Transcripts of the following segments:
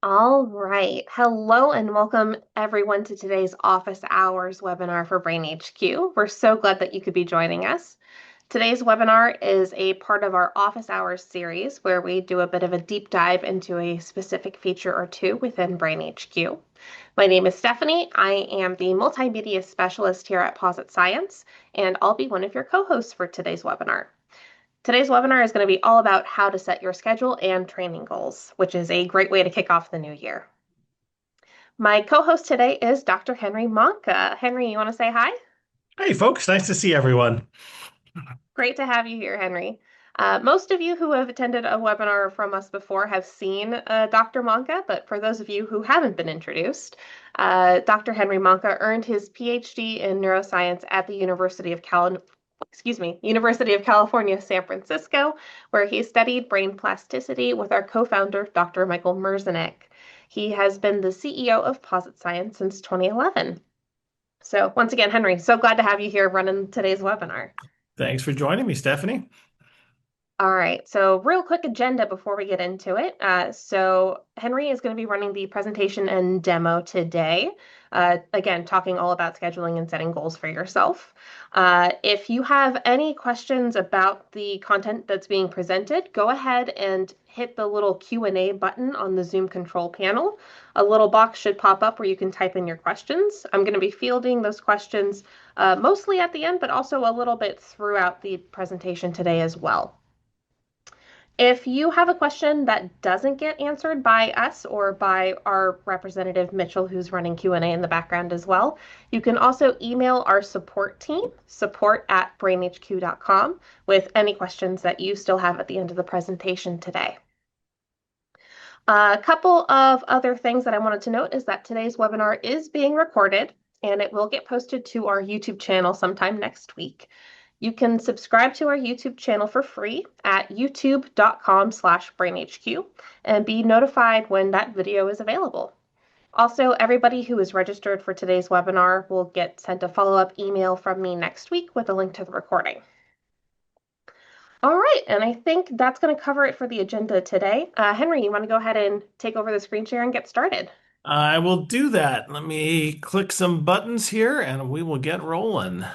All right. Hello and welcome everyone to today's Office Hours webinar for BrainHQ. We're so glad that you could be joining us. Today's webinar is a part of our Office Hours series where we do a bit of a deep dive into a specific feature or two within BrainHQ. My name is Stephanie. I am the multimedia specialist here at Posit Science, and I'll be one of your co-hosts for today's webinar. Today's webinar is going to be all about how to set your schedule and training goals, which is a great way to kick off the new year. My co-host today is Dr. Henry Monka. Henry, you want to say hi? Hey, folks, nice to see everyone. Great to have you here, Henry. Most of you who have attended a webinar from us before have seen Dr. Monka, but for those of you who haven't been introduced, Dr. Henry Monka earned his PhD in neuroscience at the University of California, San Francisco, where he studied brain plasticity with our co-founder, Dr. Michael Merzenich. He has been the CEO of Posit Science since 2011. So once again, Henry, so glad to have you here running today's webinar. Thanks for joining me, Stephanie. All right, so real quick agenda before we get into it. So Henry is going to be running the presentation and demo today. Again, talking all about scheduling and setting goals for yourself. If you have any questions about the content that's being presented, go ahead and hit the little Q&A button on the Zoom control panel. A little box should pop up where you can type in your questions. I'm going to be fielding those questions mostly at the end, but also a little bit throughout the presentation today as well. If you have a question that doesn't get answered by us or by our representative Mitchell, who's running Q&A in the background as well, you can also email our support team, support@brainhq.com, with any questions that you still have at the end of the presentation today. A couple of other things that I wanted to note is that today's webinar is being recorded and it will get posted to our YouTube channel sometime next week. You can subscribe to our YouTube channel for free at youtube.com/brainhq and be notified when that video is available. Also, everybody who is registered for today's webinar will get sent a follow-up email from me next week with a link to the recording. All right, and I think that's going to cover it for the agenda today. Henry, you want to go ahead and take over the screen share and get started? I will do that. Let me click some buttons here and we will get rolling.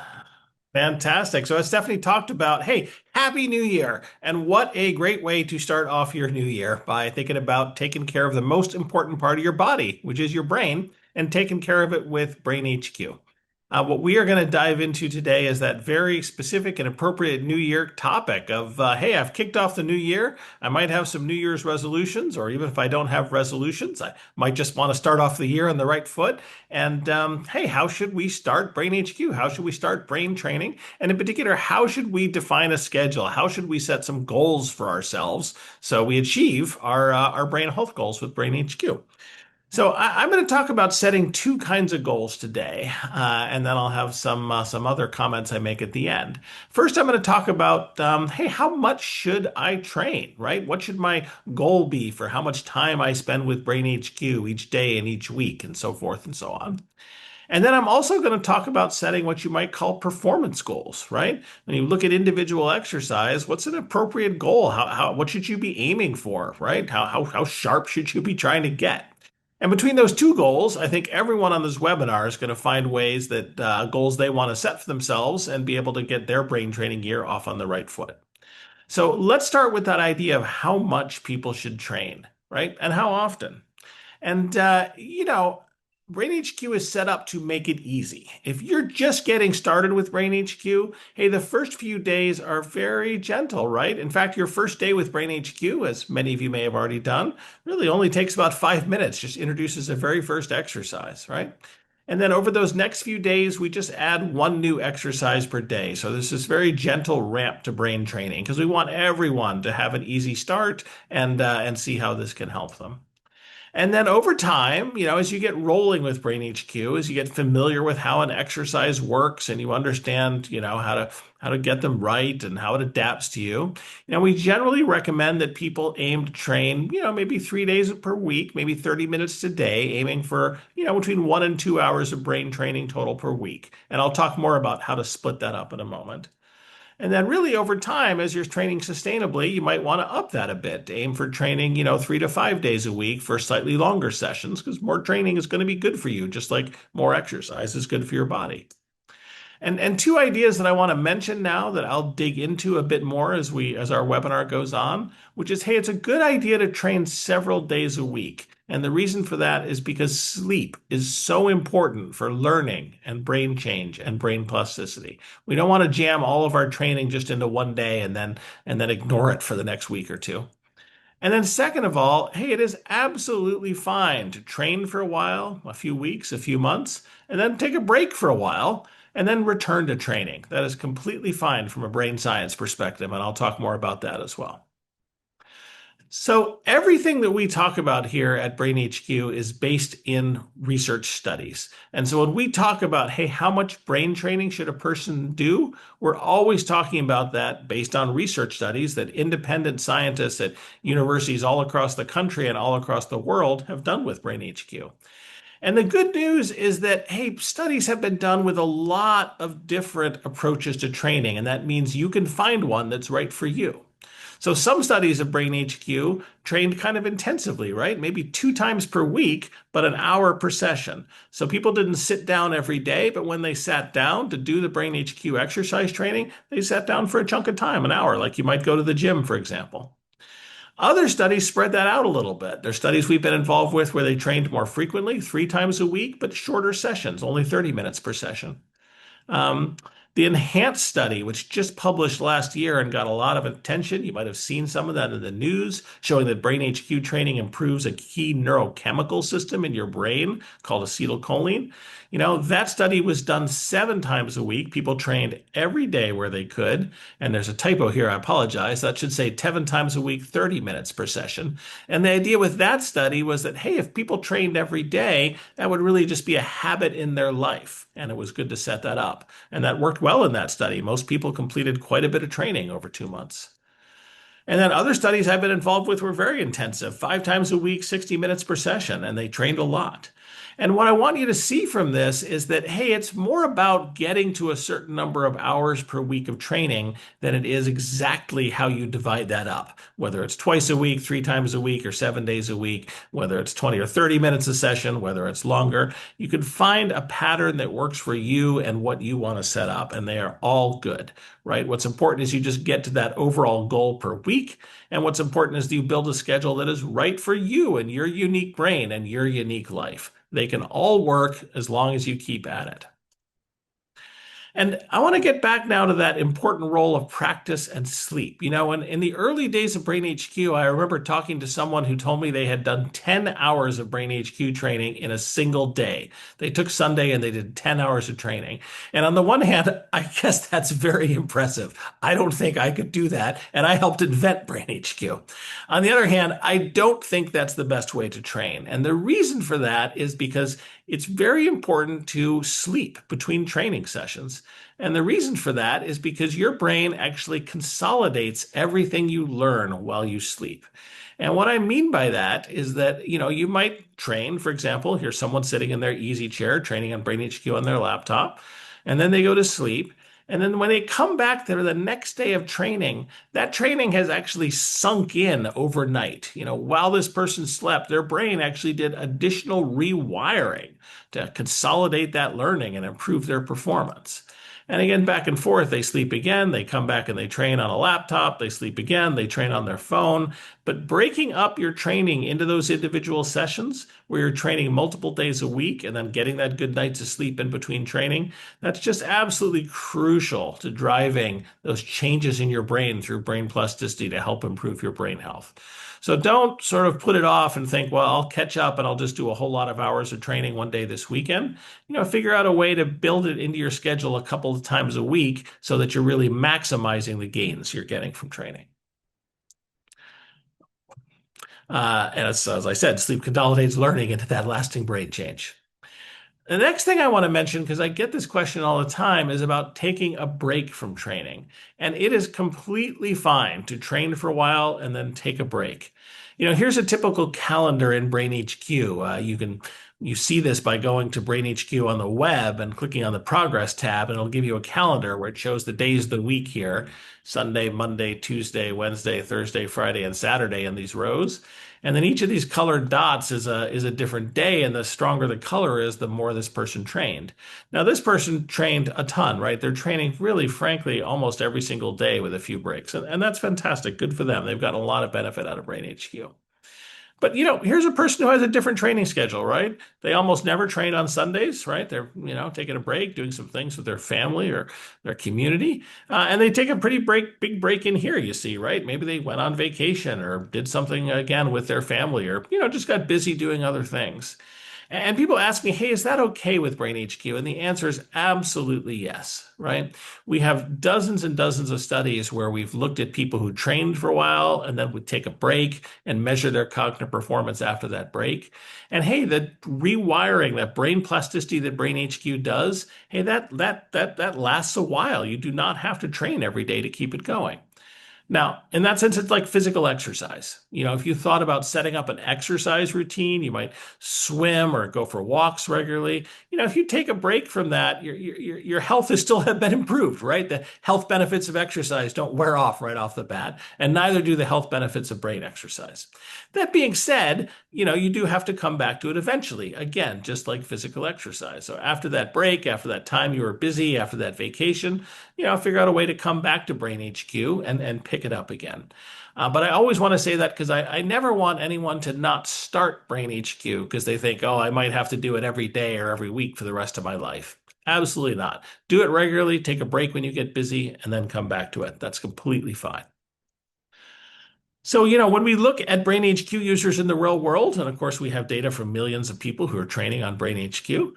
Fantastic. So as Stephanie talked about, hey, Happy New Year. And what a great way to start off your new year by thinking about taking care of the most important part of your body, which is your brain, and taking care of it with Brain HQ. What we are going to dive into today is that very specific and appropriate New Year topic of, hey, I've kicked off the new year. I might have some New Year's resolutions, or even if I don't have resolutions, I might just want to start off the year on the right foot. And hey, how should we start Brain HQ? How should we start brain training? And in particular, how should we define a schedule? How should we set some goals for ourselves so we achieve our brain health goals with Brain HQ? So I'm going to talk about setting two kinds of goals today, and then I'll have some other comments I make at the end. First, I'm going to talk about, hey, how much should I train, right? What should my goal be for how much time I spend with Brain HQ each day and each week, and so forth and so on. And then I'm also going to talk about setting what you might call performance goals, right? When you look at individual exercise, what's an appropriate goal? What should you be aiming for, right? How sharp should you be trying to get? And between those two goals, I think everyone on this webinar is going to find ways that goals they want to set for themselves and be able to get their brain training gear off on the right foot. So let's start with that idea of how much people should train, right? And how often. And, Brain HQ is set up to make it easy. If you're just getting started with Brain HQ, hey, the first few days are very gentle, right? In fact, your first day with Brain HQ, as many of you may have already done, really only takes about 5 minutes, just introduces the very first exercise, right? And then over those next few days, we just add one new exercise per day. So there's this very gentle ramp to brain training because we want everyone to have an easy start and see how this can help them. And then over time, as you get rolling with Brain HQ, as you get familiar with how an exercise works and you understand, how to get them right and how it adapts to you, we generally recommend that people aim to train, maybe 3 days per week, maybe 30 minutes a day, aiming for, between 1 and 2 hours of brain training total per week. And I'll talk more about how to split that up in a moment. And then really over time, as you're training sustainably, you might want to up that a bit to aim for training, 3 to 5 days a week for slightly longer sessions, because more training is going to be good for you, just like more exercise is good for your body. And two ideas that I want to mention now that I'll dig into a bit more as our webinar goes on, which is, hey, it's a good idea to train several days a week. And the reason for that is because sleep is so important for learning and brain change and brain plasticity. We don't want to jam all of our training just into one day and then ignore it for the next week or two. And then, second of all, hey, it is absolutely fine to train for a while, a few weeks, a few months, and then take a break for a while, and then return to training. That is completely fine from a brain science perspective, and I'll talk more about that as well. So, everything that we talk about here at BrainHQ is based in research studies. And so, when we talk about, hey, how much brain training should a person do? We're always talking about that based on research studies that independent scientists at universities all across the country and all across the world have done with BrainHQ. And the good news is that, hey, studies have been done with a lot of different approaches to training, and that means you can find one that's right for you. So some studies of BrainHQ trained kind of intensively, right? Maybe 2 times per week, but an hour per session. So people didn't sit down every day, but when they sat down to do the BrainHQ exercise training, they sat down for a chunk of time, an hour, like you might go to the gym, for example. Other studies spread that out a little bit. There's studies we've been involved with where they trained more frequently, 3 times a week, but shorter sessions, only 30 minutes per session. Um, the Enhanced study, which just published last year and got a lot of attention, you might have seen some of that in the news, showing that BrainHQ training improves a key neurochemical system in your brain called acetylcholine. That study was done 7 times a week. People trained every day where they could. And there's a typo here, I apologize. That should say 7 times a week, 30 minutes per session. And the idea with that study was that, hey, if people trained every day, that would really just be a habit in their life. And it was good to set that up. And that worked well in that study. Most people completed quite a bit of training over 2 months. And then other studies I've been involved with were very intensive, 5 times a week, 60 minutes per session, and they trained a lot. And what I want you to see from this is that, hey, it's more about getting to a certain number of hours per week of training than it is exactly how you divide that up, whether it's twice a week, 3 times a week, or 7 days a week, whether it's 20 or 30 minutes a session, whether it's longer. You can find a pattern that works for you and what you want to set up, and they are all good, right? What's important is you just get to that overall goal per week. And what's important is you build a schedule that is right for you and your unique brain and your unique life. They can all work as long as you keep at it. And I want to get back now to that important role of practice and sleep. In the early days of BrainHQ, I remember talking to someone who told me they had done 10 hours of BrainHQ training in a single day. They took Sunday and they did 10 hours of training. And on the one hand, I guess that's very impressive. I don't think I could do that. And I helped invent BrainHQ. On the other hand, I don't think that's the best way to train. And the reason for that is because it's very important to sleep between training sessions. And the reason for that is because your brain actually consolidates everything you learn while you sleep. And what I mean by that is that, you might train, for example, here's someone sitting in their easy chair training on BrainHQ on their laptop, and then they go to sleep. And then when they come back there the next day of training, that training has actually sunk in overnight. While this person slept, their brain actually did additional rewiring to consolidate that learning and improve their performance. And again, back and forth, they sleep again, they come back and they train on a laptop, they sleep again, they train on their phone. But breaking up your training into those individual sessions where you're training multiple days a week and then getting that good night to sleep in between training, that's just absolutely crucial to driving those changes in your brain through brain plasticity to help improve your brain health. So don't sort of put it off and think, well, I'll catch up and I'll just do a whole lot of hours of training one day this weekend. Figure out a way to build it into your schedule a couple of times a week so that you're really maximizing the gains you're getting from training. And as I said, sleep consolidates learning into that lasting brain change. The next thing I want to mention, because I get this question all the time, is about taking a break from training. And it is completely fine to train for a while and then take a break. Here's a typical calendar in BrainHQ. You can You see this by going to BrainHQ on the web and clicking on the progress tab, and it'll give you a calendar where it shows the days of the week here: Sunday, Monday, Tuesday, Wednesday, Thursday, Friday, and Saturday in these rows. And then each of these colored dots is a different day, and the stronger the color is, the more this person trained. Now, this person trained a ton, right? They're training really, frankly, almost every single day with a few breaks. And that's fantastic. Good for them. They've gotten a lot of benefit out of BrainHQ. But here's a person who has a different training schedule, right? They almost never train on Sundays, right? They're, taking a break, doing some things with their family or their community. And they take a pretty big break in here, you see, right? Maybe they went on vacation or did something again with their family or, just got busy doing other things. And people ask me, hey, is that okay with BrainHQ? And the answer is absolutely yes, right? We have dozens and dozens of studies where we've looked at people who trained for a while and then would take a break and measure their cognitive performance after that break. And hey, the rewiring, that brain plasticity that BrainHQ does, hey, that lasts a while. You do not have to train every day to keep it going. Now, in that sense, it's like physical exercise. If you thought about setting up an exercise routine, you might swim or go for walks regularly. If you take a break from that, your health has still been improved, right? The health benefits of exercise don't wear off right off the bat, and neither do the health benefits of brain exercise. That being said, you do have to come back to it eventually, again, just like physical exercise. So after that break, after that time you were busy, after that vacation, figure out a way to come back to BrainHQ and pick it up again. But I always want to say that because I never want anyone to not start BrainHQ because they think, oh, I might have to do it every day or every week for the rest of my life. Absolutely not. Do it regularly, take a break when you get busy, and then come back to it. That's completely fine. So, when we look at BrainHQ users in the real world, and of course we have data from millions of people who are training on BrainHQ,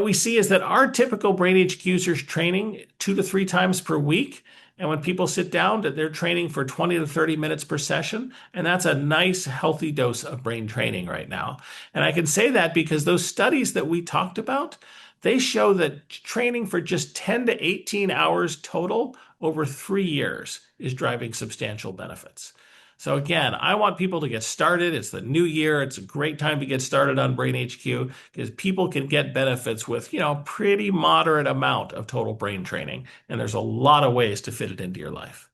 we see is that our typical BrainHQ users training 2 to 3 times per week. And when people sit down, they're training for 20 to 30 minutes per session. And that's a nice, healthy dose of brain training right now. And I can say that because those studies that we talked about, they show that training for just 10 to 18 hours total over 3 years is driving substantial benefits. So again, I want people to get started. It's the new year. It's a great time to get started on BrainHQ because people can get benefits with, pretty moderate amount of total brain training. And there's a lot of ways to fit it into your life.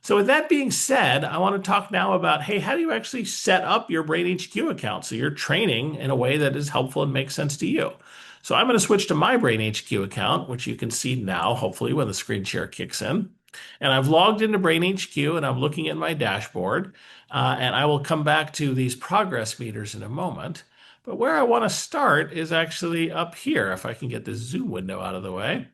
So with that being said, I want to talk now about, hey, how do you actually set up your BrainHQ account so you're training in a way that is helpful and makes sense to you? So I'm going to switch to my BrainHQ account, which you can see now, hopefully, when the screen share kicks in. And I've logged into BrainHQ and I'm looking at my dashboard. And I will come back to these progress meters in a moment. But where I want to start is actually up here, if I can get this Zoom window out of the way.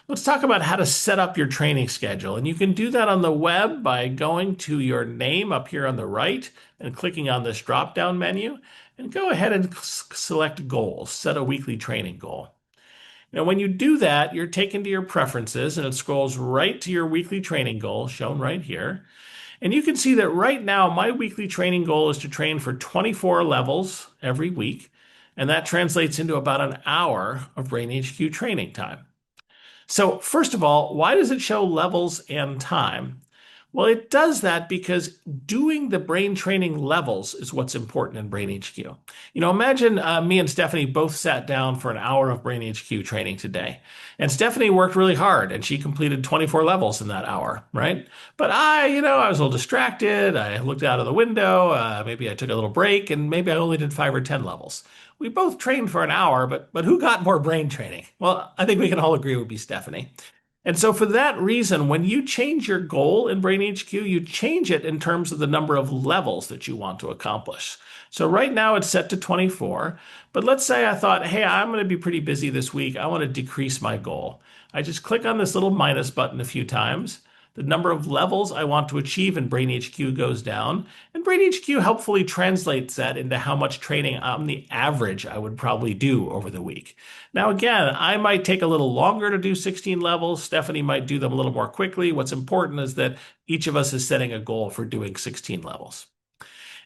Let's talk about how to set up your training schedule. And you can do that on the web by going to your name up here on the right and clicking on this drop-down menu. And go ahead and select goals, set a weekly training goal. Now, when you do that, you're taken to your preferences and it scrolls right to your weekly training goal shown right here. And you can see that right now, my weekly training goal is to train for 24 levels every week. And that translates into about an hour of BrainHQ training time. So first of all, why does it show levels and time? Well, it does that because doing the brain training levels is what's important in BrainHQ. Imagine me and Stephanie both sat down for an hour of BrainHQ training today. And Stephanie worked really hard and she completed 24 levels in that hour, right? But I was a little distracted. I looked out of the window. Maybe I took a little break and maybe I only did 5 or 10 levels. We both trained for an hour, but who got more brain training? Well, I think we can all agree it would be Stephanie. And so for that reason, when you change your goal in BrainHQ, you change it in terms of the number of levels that you want to accomplish. So right now it's set to 24, but let's say I thought, hey, I'm going to be pretty busy this week. I want to decrease my goal. I just click on this little minus button a few times. The number of levels I want to achieve in BrainHQ goes down, and BrainHQ helpfully translates that into how much training on the average I would probably do over the week. Now, again, I might take a little longer to do 16 levels. Stephanie might do them a little more quickly. What's important is that each of us is setting a goal for doing 16 levels.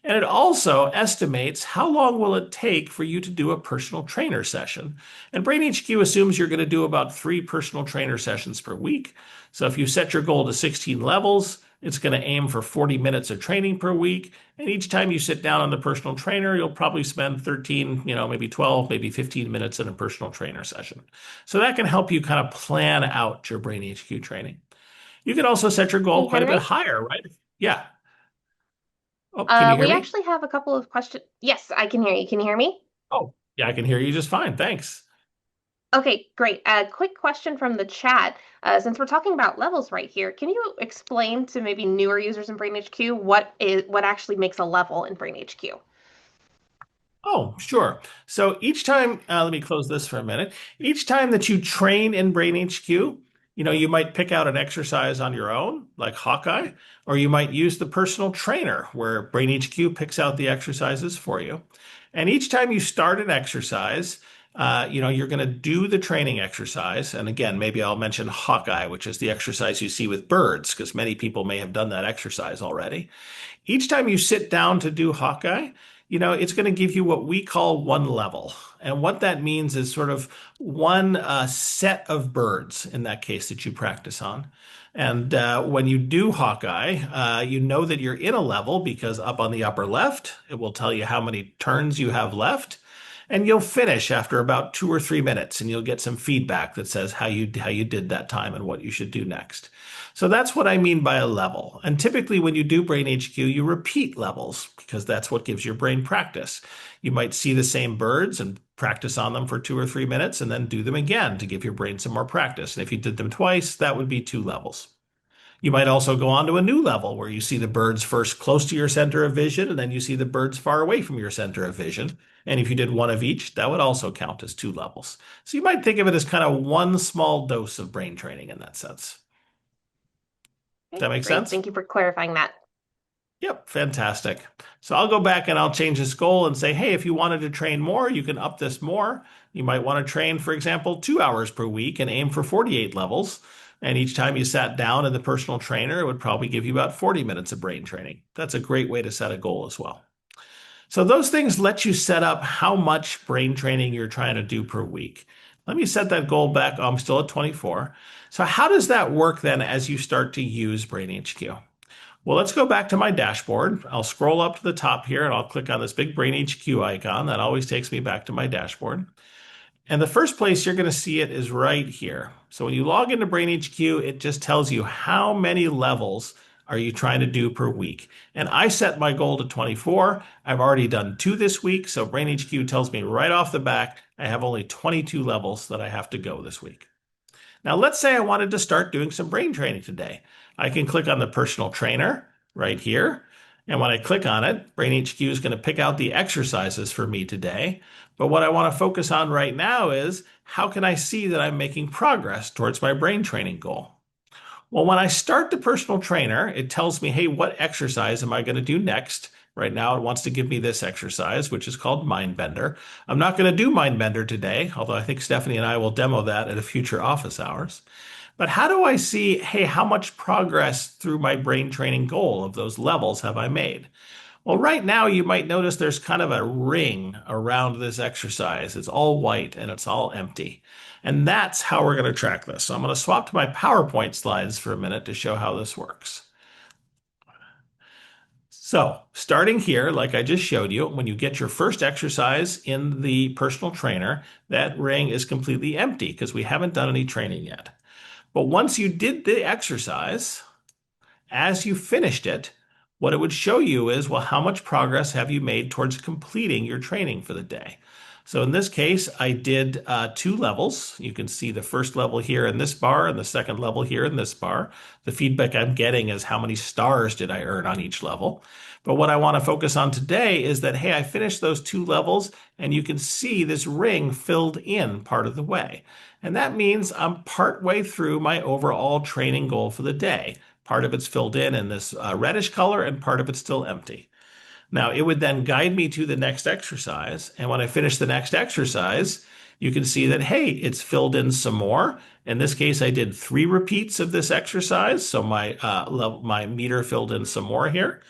And it also estimates how long will it take for you to do a personal trainer session. And BrainHQ assumes you're going to do about 3 personal trainer sessions per week. So if you set your goal to 16 levels, It's going to aim for 40 minutes of training per week. And each time you sit down on the personal trainer, you'll probably spend 13, maybe 12, maybe 15 minutes in a personal trainer session. So that can help you kind of plan out your Brain HQ training. You can also set your goal Hey, quite a Henry. bit higher, right? Yeah. Oh, can you hear We me? actually have a couple of questions. Yes, I can hear you. Can you hear me? Oh, yeah, I can hear you just fine. Thanks. Okay, great. A quick question from the chat. Since we're talking about levels right here, can you explain to maybe newer users in BrainHQ what actually makes a level in BrainHQ? Oh, sure. So each time, let me close this for a minute. Each time that you train in Brain HQ, you might pick out an exercise on your own, like Hawkeye, or you might use the personal trainer where Brain HQ picks out the exercises for you. And each time you start an exercise, you're going to do the training exercise. And again, maybe I'll mention Hawkeye, which is the exercise you see with birds, because many people may have done that exercise already. Each time you sit down to do Hawkeye, it's going to give you what we call one level. And what that means is sort of one set of birds in that case that you practice on. And when you do Hawkeye, you know that you're in a level because up on the upper left, it will tell you how many turns you have left. And you'll finish after about 2 or 3 minutes, and you'll get some feedback that says how you did that time and what you should do next. So that's what I mean by a level. And typically, when you do Brain HQ, you repeat levels because that's what gives your brain practice. You might see the same birds and practice on them for 2 or 3 minutes and then do them again to give your brain some more practice. And if you did them twice, that would be 2 levels. You might also go on to a new level where you see the birds first close to your center of vision, and then you see the birds far away from your center of vision. And if you did one of each, that would also count as 2 levels. So you might think of it as kind of one small dose of brain training in that sense. Does Okay, that make great. sense? Thank you for clarifying that. Yep, fantastic. So I'll go back and I'll change this goal and say, hey, if you wanted to train more, you can up this more. You might want to train, for example, 2 hours per week and aim for 48 levels. And each time you sat down in the personal trainer, it would probably give you about 40 minutes of brain training. That's a great way to set a goal as well. So those things let you set up how much brain training you're trying to do per week. Let me set that goal back. I'm still at 24. So how does that work then as you start to use Brain HQ? Well, let's go back to my dashboard. I'll scroll up to the top here and I'll click on this big Brain HQ icon. That always takes me back to my dashboard. And the first place you're going to see it is right here. So when you log into Brain HQ, it just tells you how many levels are you trying to do per week. And I set my goal to 24. I've already done 2 this week. So Brain HQ tells me right off the back, I have only 22 levels that I have to go this week. Now, let's say I wanted to start doing some brain training today. I can click on the personal trainer right here. And when I click on it, Brain HQ is going to pick out the exercises for me today. But what I want to focus on right now is how can I see that I'm making progress towards my brain training goal? Well, when I start the personal trainer, it tells me, hey, what exercise am I going to do next? Right now, it wants to give me this exercise, which is called Mind Bender. I'm not going to do Mind Bender today, although I think Stephanie and I will demo that at a future office hours. But how do I see, hey, how much progress through my brain training goal of those levels have I made? Well, right now, you might notice there's kind of a ring around this exercise. It's all white and it's all empty. And that's how we're going to track this. So I'm going to swap to my PowerPoint slides for a minute to show how this works. So starting here, like I just showed you, when you get your first exercise in the personal trainer, that ring is completely empty because we haven't done any training yet. But once you did the exercise, as you finished it, what it would show you is, well, how much progress have you made towards completing your training for the day? So in this case, I did 2 levels. You can see the first level here in this bar and the second level here in this bar. The feedback I'm getting is how many stars did I earn on each level. But what I want to focus on today is that, hey, I finished those 2 levels and you can see this ring filled in part of the way. And that means I'm part way through my overall training goal for the day. Part of it's filled in this reddish color and part of it's still empty. Now, it would then guide me to the next exercise. And when I finish the next exercise, you can see that, hey, it's filled in some more. In this case, I did 3 repeats of this exercise. So my meter filled in some more here.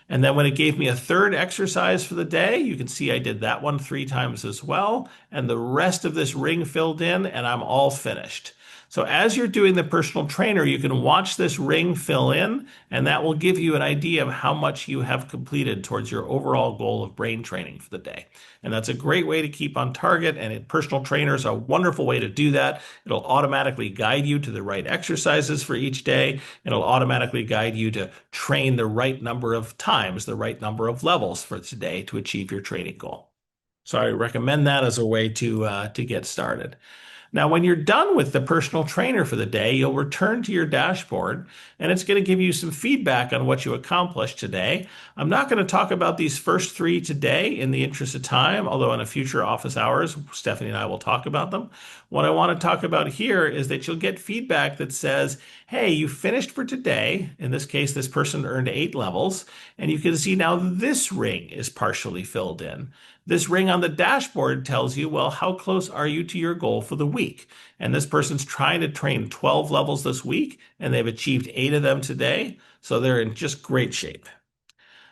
And then when it gave me a third exercise for the day, you can see I did that one 3 times as well. And the rest of this ring filled in and I'm all finished. So as you're doing the personal trainer, you can watch this ring fill in, and that will give you an idea of how much you have completed towards your overall goal of brain training for the day. And that's a great way to keep on target, and personal trainers are a wonderful way to do that. It'll automatically guide you to the right exercises for each day. It'll automatically guide you to train the right number of times, the right number of levels for today to achieve your training goal. So I recommend that as a way to get started. Now, when you're done with the personal trainer for the day, you'll return to your dashboard and it's going to give you some feedback on what you accomplished today. I'm not going to talk about these first three today in the interest of time, although in a future office hours, Stephanie and I will talk about them. What I want to talk about here is that you'll get feedback that says, hey, you finished for today. In this case, this person earned 8 levels, and you can see now this ring is partially filled in. This ring on the dashboard tells you, well, how close are you to your goal for the week? And this person's trying to train 12 levels this week, and they've achieved 8 of them today. So they're in just great shape.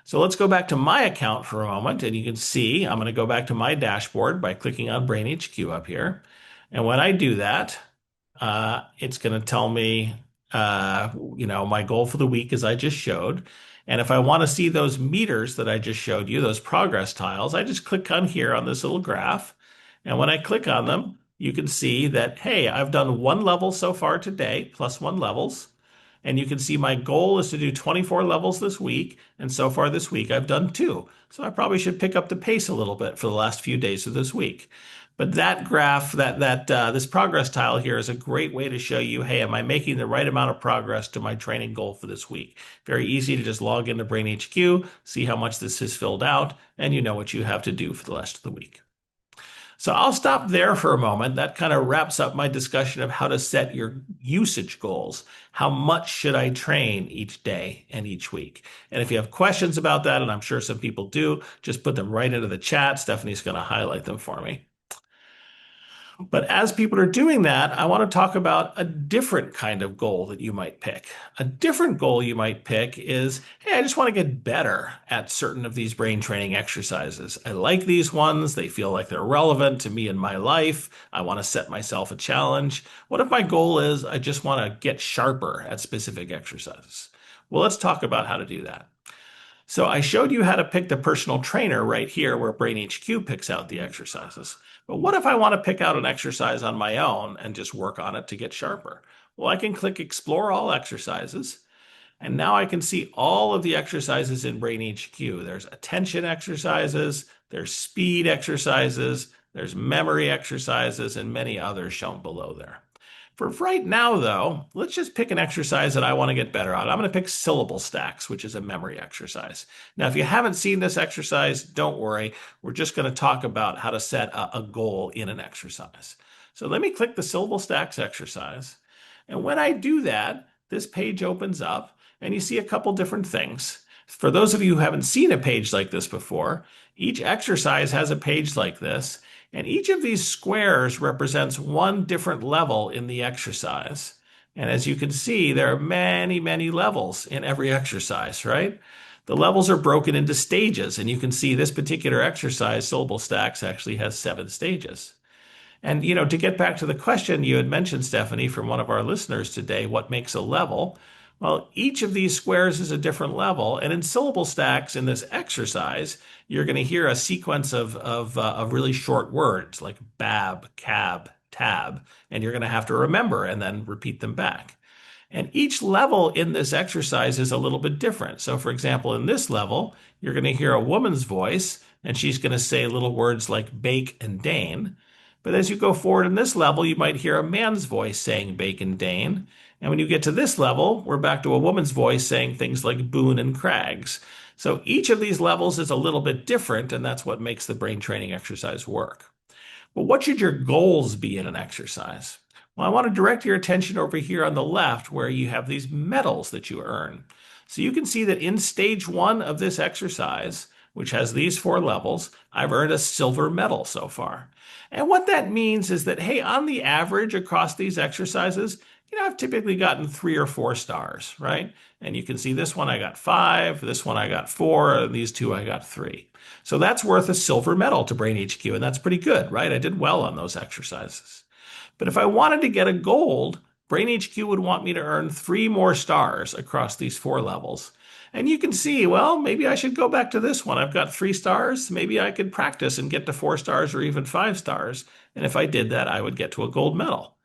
So let's go back to my account for a moment, and you can see I'm going to go back to my dashboard by clicking on BrainHQ up here. And when I do that, it's going to tell me, my goal for the week as I just showed. And if I want to see those meters that I just showed you, those progress tiles, I just click on here on this little graph. And when I click on them, you can see that, hey, I've done 1 level so far today, plus 1 levels. And you can see my goal is to do 24 levels this week. And so far this week, I've done 2. So I probably should pick up the pace a little bit for the last few days of this week. But that graph, this progress tile here is a great way to show you, hey, am I making the right amount of progress to my training goal for this week? Very easy to just log into BrainHQ, see how much this has filled out, and you know what you have to do for the rest of the week. So I'll stop there for a moment. That kind of wraps up my discussion of how to set your usage goals. How much should I train each day and each week? And if you have questions about that, and I'm sure some people do, just put them right into the chat. Stephanie's going to highlight them for me. But as people are doing that, I want to talk about a different kind of goal that you might pick. A different goal you might pick is, hey, I just want to get better at certain of these brain training exercises. I like these ones. They feel like they're relevant to me in my life. I want to set myself a challenge. What if my goal is I just want to get sharper at specific exercises? Well, let's talk about how to do that. So I showed you how to pick the personal trainer right here where BrainHQ picks out the exercises. But what if I want to pick out an exercise on my own and just work on it to get sharper? Well, I can click Explore All Exercises, and now I can see all of the exercises in BrainHQ. There's attention exercises, there's speed exercises, there's memory exercises, and many others shown below there. For right now, though, let's just pick an exercise that I want to get better at. I'm going to pick syllable stacks, which is a memory exercise. Now, if you haven't seen this exercise, don't worry. We're just going to talk about how to set a goal in an exercise. So let me click the syllable stacks exercise. And when I do that, this page opens up and you see a couple different things. For those of you who haven't seen a page like this before, each exercise has a page like this. And each of these squares represents one different level in the exercise. And as you can see, there are many, many levels in every exercise, right? The levels are broken into stages, and you can see this particular exercise, syllable stacks, actually has 7 stages. And, to get back to the question you had mentioned, Stephanie, from one of our listeners today, what makes a level? Well, each of these squares is a different level. And in syllable stacks in this exercise, you're going to hear a sequence of really short words like bab, cab, tab, and you're going to have to remember and then repeat them back. And each level in this exercise is a little bit different. So, for example, in this level, you're going to hear a woman's voice, and she's going to say little words like bake and dane. But as you go forward in this level, you might hear a man's voice saying bake and dane. And when you get to this level, we're back to a woman's voice saying things like boon and crags. So each of these levels is a little bit different, and that's what makes the brain training exercise work. But what should your goals be in an exercise? Well, I want to direct your attention over here on the left where you have these medals that you earn. So you can see that in stage 1 of this exercise, which has these 4 levels, I've earned a silver medal so far. And what that means is that, hey, on the average across these exercises, I've typically gotten 3 or 4 stars, right? And you can see this one I got 5, this one I got 4, and these 2 I got 3. So that's worth a silver medal to BrainHQ, and that's pretty good, right? I did well on those exercises. But if I wanted to get a gold, BrainHQ would want me to earn 3 more stars across these 4 levels. And you can see, well, maybe I should go back to this one. I've got 3 stars. Maybe I could practice and get to 4 stars or even 5 stars. And if I did that, I would get to a gold medal.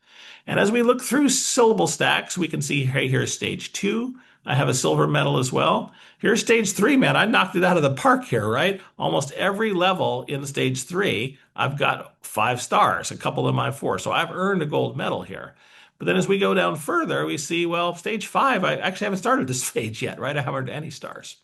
And as we look through syllable stacks, we can see, hey, here's stage 2. I have a silver medal as well. Here's stage 3, man. I knocked it out of the park here, right? Almost every level in stage 3, I've got 5 stars, a couple of my 4. So I've earned a gold medal here. But then as we go down further, we see, well, stage 5, I actually haven't started this stage yet, right? I haven't earned any stars.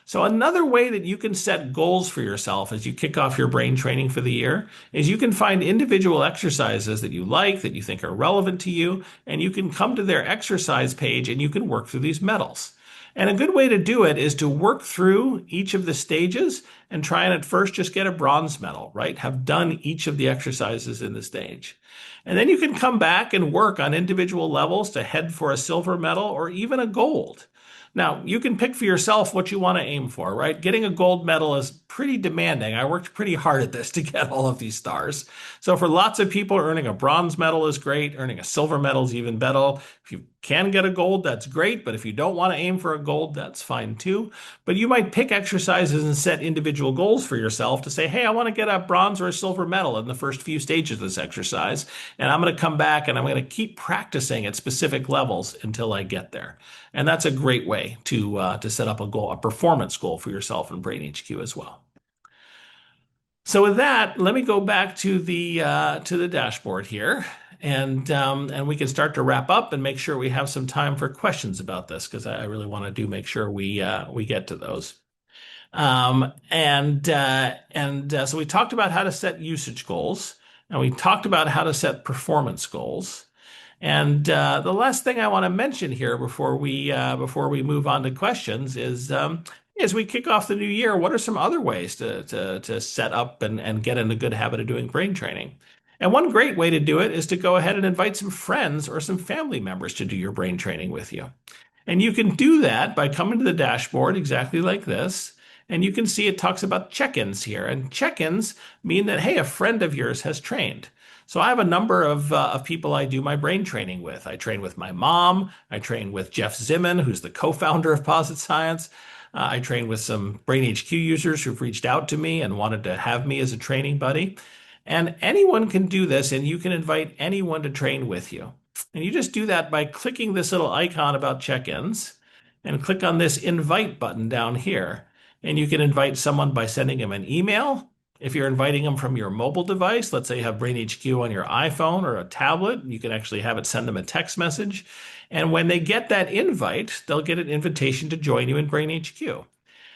So another way that you can set goals for yourself as you kick off your brain training for the year is you can find individual exercises that you like, that you think are relevant to you, and you can come to their exercise page and you can work through these medals. And a good way to do it is to work through each of the stages and try and at first just get a bronze medal, right? Have done each of the exercises in the stage. And then you can come back and work on individual levels to head for a silver medal or even a gold. Now, you can pick for yourself what you want to aim for, right? Getting a gold medal is pretty demanding. I worked pretty hard at this to get all of these stars. So for lots of people, earning a bronze medal is great. Earning a silver medal is even better. If you can get a gold, that's great. But if you don't want to aim for a gold, that's fine too. But you might pick exercises and set individual goals for yourself to say, hey, I want to get a bronze or a silver medal in the first few stages of this exercise. And I'm going to come back and I'm going to keep practicing at specific levels until I get there. And that's a great way to set up a goal, a performance goal for yourself in BrainHQ as well. So with that, let me go back to the dashboard here, and we can start to wrap up and make sure we have some time for questions about this because I really want to make sure we get to those. So we talked about how to set usage goals, and we talked about how to set performance goals. And the last thing I want to mention here before we move on to questions is as we kick off the new year, what are some other ways to set up and get in a good habit of doing brain training? And one great way to do it is to go ahead and invite some friends or some family members to do your brain training with you. And you can do that by coming to the dashboard exactly like this. And you can see it talks about check-ins here. And check-ins mean that, hey, a friend of yours has trained. So I have a number of people I do my brain training with. I train with my mom. I train with Jeff Zimmon, who's the co-founder of Posit Science. I train with some BrainHQ users who've reached out to me and wanted to have me as a training buddy. And anyone can do this, and you can invite anyone to train with you. And you just do that by clicking this little icon about check-ins and click on this invite button down here. And you can invite someone by sending them an email. If you're inviting them from your mobile device, let's say you have BrainHQ on your iPhone or a tablet, you can actually have it send them a text message. And when they get that invite, they'll get an invitation to join you in BrainHQ.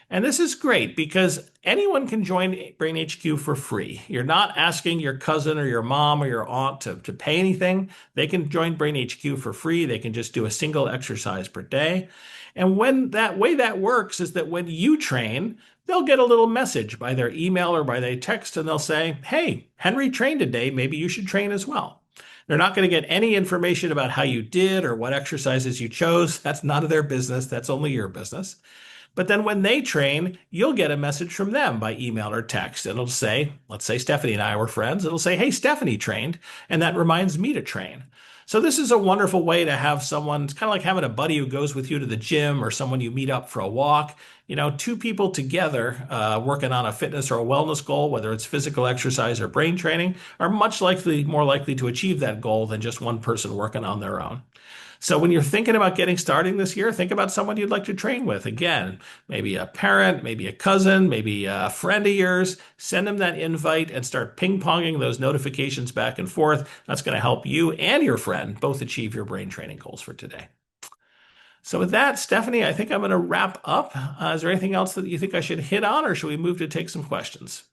And this is great because anyone can join BrainHQ for free. You're not asking your cousin or your mom or your aunt to pay anything. They can join BrainHQ for free. They can just do a single exercise per day. And when that way that works is that when you train, they'll get a little message by their email or by their text, and they'll say, hey, Henry trained today. Maybe you should train as well. They're not going to get any information about how you did or what exercises you chose. That's none of their business. That's only your business. But then when they train, you'll get a message from them by email or text. It'll say, let's say Stephanie and I were friends. It'll say, hey, Stephanie trained. And that reminds me to train. So this is a wonderful way to have someone, it's kind of like having a buddy who goes with you to the gym or someone you meet up for a walk. You know, 2 people together working on a fitness or a wellness goal, whether it's physical exercise or brain training, are more likely to achieve that goal than just one person working on their own. So when you're thinking about getting started this year, think about someone you'd like to train with. Again, maybe a parent, maybe a cousin, maybe a friend of yours. Send them that invite and start ping-ponging those notifications back and forth. That's going to help you and your friend both achieve your brain training goals for today. So with that, Stephanie, I think I'm going to wrap up. Is there anything else that you think I should hit on, or should we move to take some questions?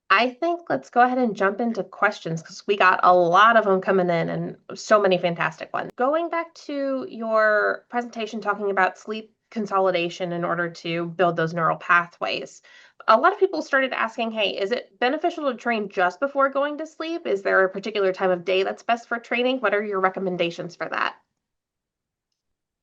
I think let's go ahead and jump into questions because we got a lot of them coming in and so many fantastic ones. Going back to your presentation talking about sleep consolidation in order to build those neural pathways, a lot of people started asking, hey, is it beneficial to train just before going to sleep? Is there a particular time of day that's best for training? What are your recommendations for that?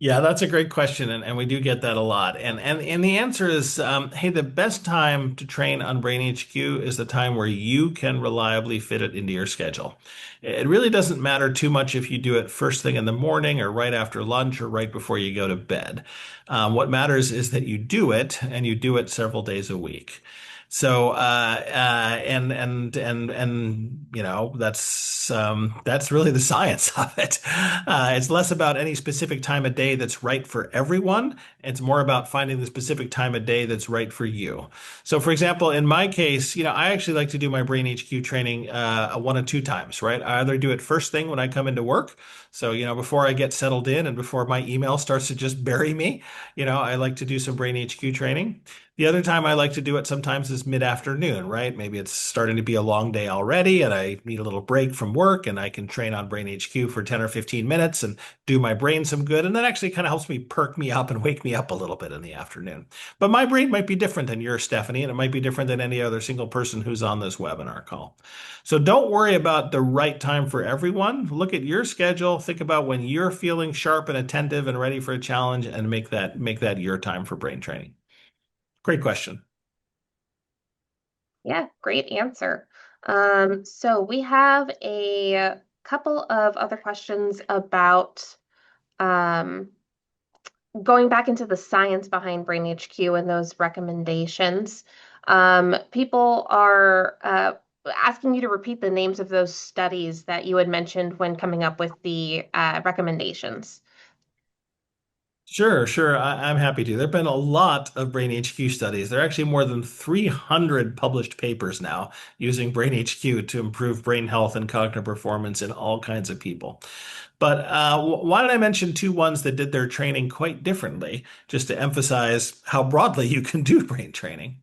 Yeah, that's a great question, and we do get that a lot. And the answer is, hey, the best time to train on Brain HQ is the time where you can reliably fit it into your schedule. It really doesn't matter too much if you do it first thing in the morning or right after lunch or right before you go to bed. What matters is that you do it and you do it several days a week. So and you know that's really the science of it. It's less about any specific time of day that's right for everyone. It's more about finding the specific time of day that's right for you. So, for example, in my case, I actually like to do my Brain HQ training one of two times, right? I either do it first thing when I come into work. So, before I get settled in and before my email starts to just bury me, I like to do some Brain HQ training. The other time I like to do it sometimes is mid-afternoon, right? Maybe it's starting to be a long day already and I need a little break from work and I can train on Brain HQ for 10 or 15 minutes and do my brain some good. And that actually kind of helps me perk me up and wake me up a little bit in the afternoon. But my brain might be different than yours, Stephanie, and it might be different than any other single person who's on this webinar call. So don't worry about the right time for everyone. Look at your schedule, think about when you're feeling sharp and attentive and ready for a challenge and make that your time for brain training. Great question. Yeah, great answer. So we have a couple of other questions about um, going back into the science behind Brain HQ and those recommendations. People are asking you to repeat the names of those studies that you had mentioned when coming up with the recommendations. Sure, sure. I'm happy to. There have been a lot of Brain HQ studies. There are actually more than 300 published papers now using Brain HQ to improve brain health and cognitive performance in all kinds of people. But why don't I mention two ones that did their training quite differently, just to emphasize how broadly you can do brain training.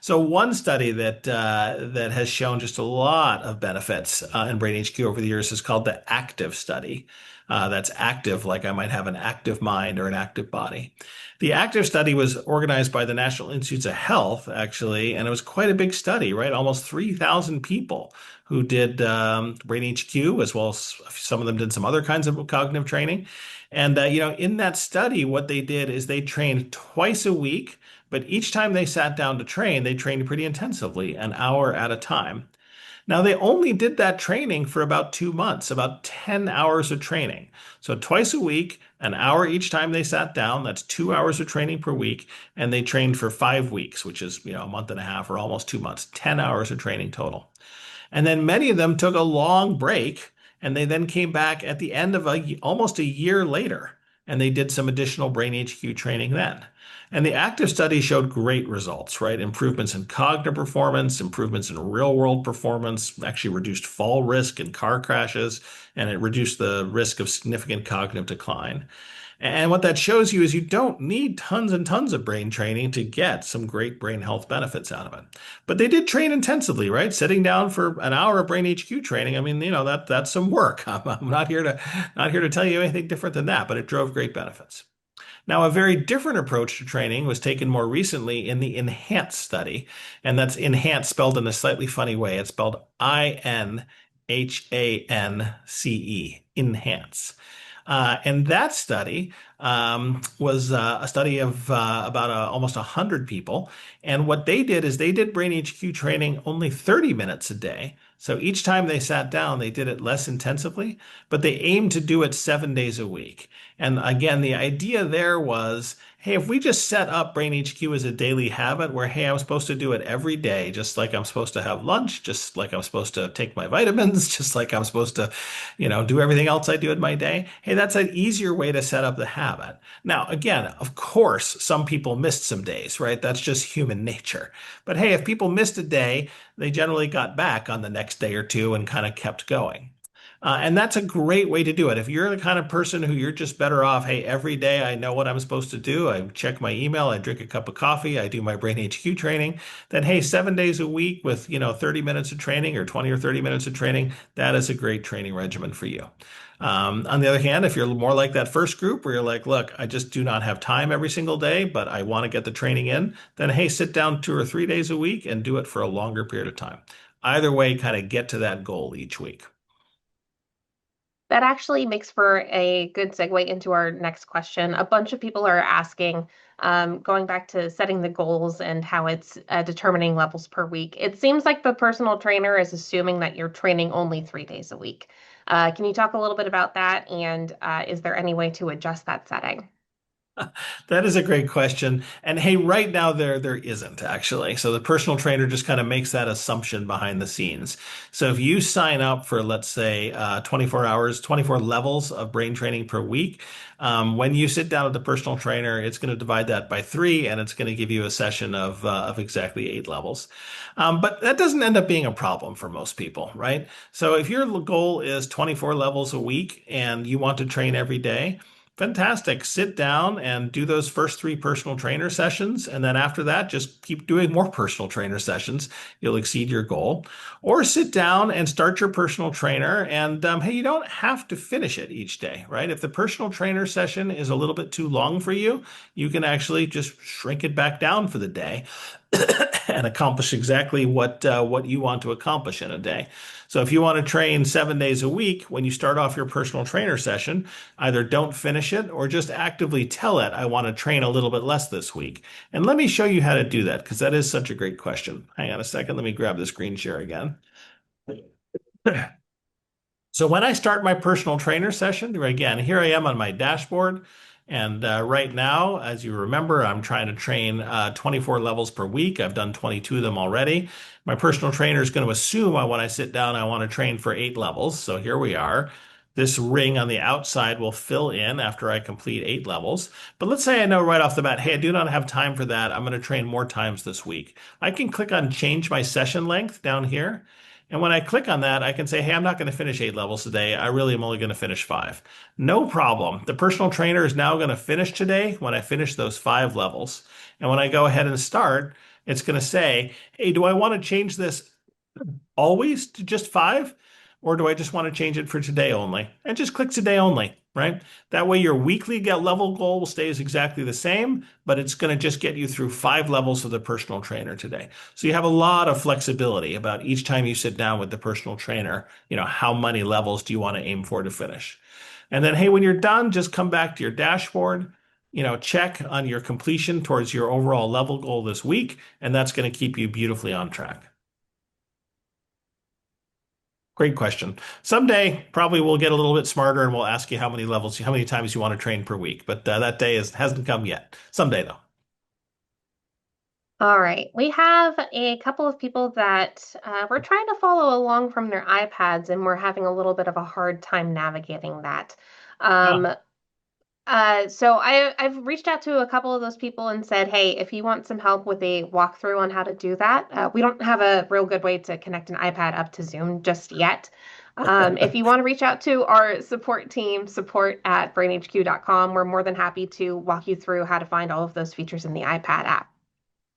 So one study that has shown just a lot of benefits in Brain HQ over the years is called the ACTIVE study. That's active, like I might have an active mind or an active body. The ACTIVE study was organized by the National Institutes of Health, actually, and it was quite a big study, right? Almost 3,000 people who did Brain HQ, as well as some of them did some other kinds of cognitive training. And, in that study, what they did is they trained twice a week, but each time they sat down to train, they trained pretty intensively, an hour at a time. Now, they only did that training for about 2 months, about 10 hours of training. So, twice a week, an hour each time they sat down. That's 2 hours of training per week. And they trained for 5 weeks, which is, a month and a half or almost 2 months, 10 hours of training total. And then many of them took a long break and they then came back at the end of almost a year later and they did some additional Brain HQ training then. And the active study showed great results, right? Improvements in cognitive performance, improvements in real world performance, actually reduced fall risk in car crashes, and it reduced the risk of significant cognitive decline. And what that shows you is you don't need tons and tons of brain training to get some great brain health benefits out of it. But they did train intensively, right? Sitting down for an hour of brain HQ training. I mean, that's some work. I'm not here to tell you anything different than that, but it drove great benefits. Now, a very different approach to training was taken more recently in the ENHANCE study, and that's ENHANCE spelled in a slightly funny way. It's spelled INHANCE, ENHANCE. And that study was a study of about almost 100 people. And what they did is they did Brain HQ training only 30 minutes a day. So each time they sat down, they did it less intensively, but they aimed to do it 7 days a week. And again, the idea there was, hey, if we just set up Brain HQ as a daily habit where, hey, I'm supposed to do it every day, just like I'm supposed to have lunch, just like I'm supposed to take my vitamins, just like I'm supposed to, do everything else I do in my day. Hey, that's an easier way to set up the habit. Now, again, of course, some people missed some days, right? That's just human nature. But hey, if people missed a day, they generally got back on the next day or two and kind of kept going. And that's a great way to do it. If you're the kind of person who you're just better off, hey, every day I know what I'm supposed to do. I check my email, I drink a cup of coffee, I do my Brain HQ training, then hey, 7 days a week with, 30 minutes of training or 20 or 30 minutes of training, that is a great training regimen for you. On the other hand, if you're more like that first group where you're like, look, I just do not have time every single day, but I want to get the training in, then hey, sit down 2 or 3 days a week and do it for a longer period of time. Either way, kind of get to that goal each week. That actually makes for a good segue into our next question. A bunch of people are asking, going back to setting the goals and how it's determining levels per week. It seems like the personal trainer is assuming that you're training only 3 days a week. Can you talk a little bit about that? And is there any way to adjust that setting? That is a great question. And hey, right now there isn't actually. So the personal trainer just kind of makes that assumption behind the scenes. So if you sign up for, let's say, 24 hours, 24 levels of brain training per week, when you sit down with the personal trainer, it's going to divide that by three, and it's going to give you a session of exactly 8 levels. But that doesn't end up being a problem for most people, right? So if your goal is 24 levels a week and you want to train every day, fantastic. Sit down and do those first three personal trainer sessions. And then after that, just keep doing more personal trainer sessions. You'll exceed your goal. Or sit down and start your personal trainer. And hey, you don't have to finish it each day, right? If the personal trainer session is a little bit too long for you, you can actually just shrink it back down for the day and accomplish exactly what you want to accomplish in a day. So if you want to train 7 days a week, when you start off your personal trainer session, either don't finish it or just actively tell it, I want to train a little bit less this week. And let me show you how to do that because that is such a great question. Hang on a second. Let me grab the screen share again. So when I start my personal trainer session, again, here I am on my dashboard. And right now, as you remember, I'm trying to train 24 levels per week. I've done 22 of them already. My personal trainer is going to assume when I sit down, I want to train for 8 levels. So here we are. This ring on the outside will fill in after I complete 8 levels. But let's say I know right off the bat, hey, I do not have time for that. I'm going to train more times this week. I can click on change my session length down here. And when I click on that, I can say, hey, I'm not going to finish 8 levels today. I really am only going to finish five. No problem. The personal trainer is now going to finish today when I finish those 5 levels. And when I go ahead and start, it's going to say, hey, do I want to change this always to just five? Or do I just want to change it for today only? And just click today only, right? That way your weekly get level goal stays exactly the same, but it's going to just get you through 5 levels of the personal trainer today. So you have a lot of flexibility about each time you sit down with the personal trainer, how many levels do you want to aim for to finish? And then, hey, when you're done, just come back to your dashboard, check on your completion towards your overall level goal this week, and that's going to keep you beautifully on track. Great question. Someday, probably we'll get a little bit smarter and we'll ask you how many times you want to train per week. But that day hasn't come yet. Someday, though. All right. We have a couple of people that we're trying to follow along from their iPads, and we're having a little bit of a hard time navigating that. Ah, Um, I've reached out to a couple of those people and said, hey, if you want some help with a walkthrough on how to do that, we don't have a real good way to connect an iPad up to Zoom just yet. If you want to reach out to our support team, support at brainhq.com, we're more than happy to walk you through how to find all of those features in the iPad app.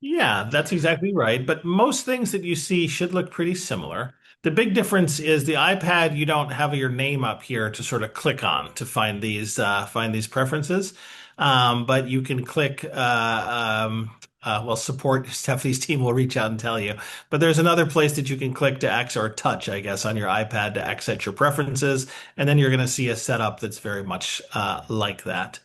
yeah, that's exactly right. But most things that you see should look pretty similar. The big difference is the iPad, you don't have your name up here to sort of click on to find these preferences. But you can click well, support Stephanie's team will reach out and tell you. But there's another place that you can click to access or touch, I guess, on your iPad to access your preferences, and then you're going to see a setup that's very much like that.